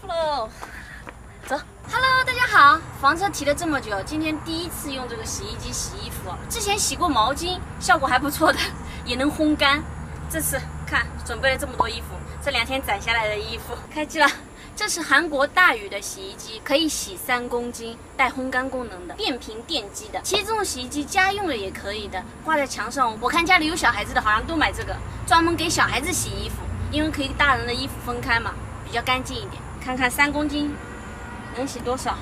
服喽。走 ，Hello， 大家好。房车提了这么久，今天第一次用这个洗衣机洗衣服。之前洗过毛巾，效果还不错的，也能烘干。这次看准备了这么多衣服，这2天攒下来的衣服，开机了。这是韩国大宇的洗衣机，可以洗3公斤，带烘干功能的，变频电机的。其实这种洗衣机家用的也可以的，挂在墙上。我看家里有小孩子的，好像都买这个，专门给小孩子洗衣服，因为可以大人的衣服分开嘛，比较干净一点。看看3公斤能洗多少？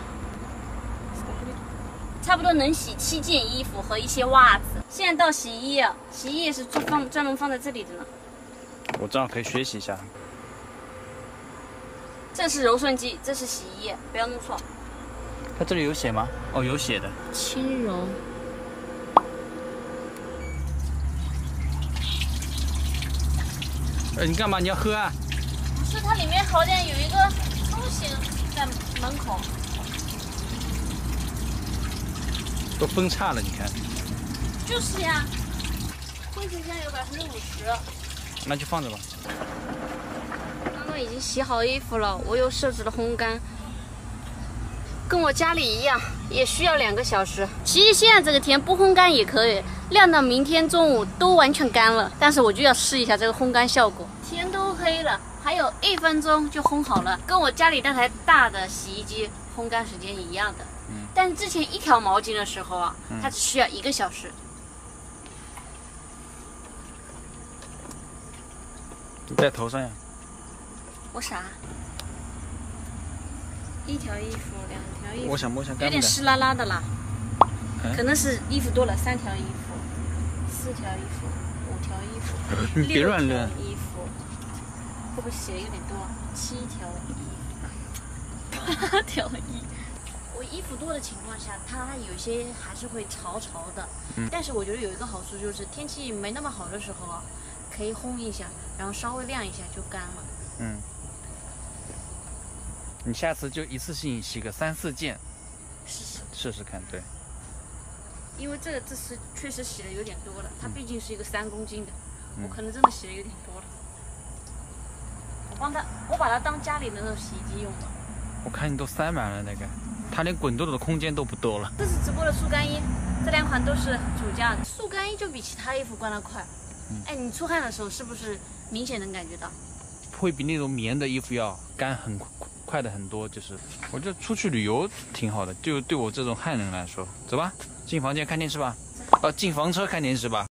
差不多能洗7件衣服和一些袜子。现在到洗衣液，洗衣液是专门放在这里的呢。我正好可以学习一下。这是柔顺剂，这是洗衣液，不要弄错。它这里有写吗？哦，有写的。轻柔。你干嘛？你要喝啊？不是，它里面好像有一个东西在门口。都分叉了，你看。就是呀，灰尘现在有50%。那就放着吧。刚刚已经洗好衣服了，我又设置了烘干，跟我家里一样，也需要2个小时。其实现在这个天不烘干也可以，晾到明天中午都完全干了。但是我就要试一下这个烘干效果。天都黑了，还有1分钟就烘好了，跟我家里那台大的洗衣机烘干时间一样的。但是之前1条毛巾的时候啊，它只需要1个小时。你戴头上呀？我傻。1条衣服，2条衣服，我想摸一下干不干？有点湿拉拉的啦。可能是衣服多了，3条衣服，4条衣服，5条衣服，你别乱扔。衣服，会不会写的有点多？7条衣服，8条衣服。我衣服多的情况下，它有些还是会潮潮的。但是我觉得有一个好处就是天气没那么好的时候啊，可以烘一下，然后稍微晾一下就干了。你下次就一次性洗个3、4件，试试看，对。因为这次确实洗的有点多了，它毕竟是一个3公斤的，我可能真的洗的有点多了。我把它当家里的那种洗衣机用的。我看你都塞满了那个，它连滚动的空间都不多了。这是直播的速干衣，这2款都是主价的。速干衣就比其他衣服干得快。哎，你出汗的时候是不是明显能感觉到？会比那种棉的衣服要干很快的很多，就是我觉得出去旅游挺好的，就对我这种汉人来说，走吧，进房间看电视吧，进房车看电视吧。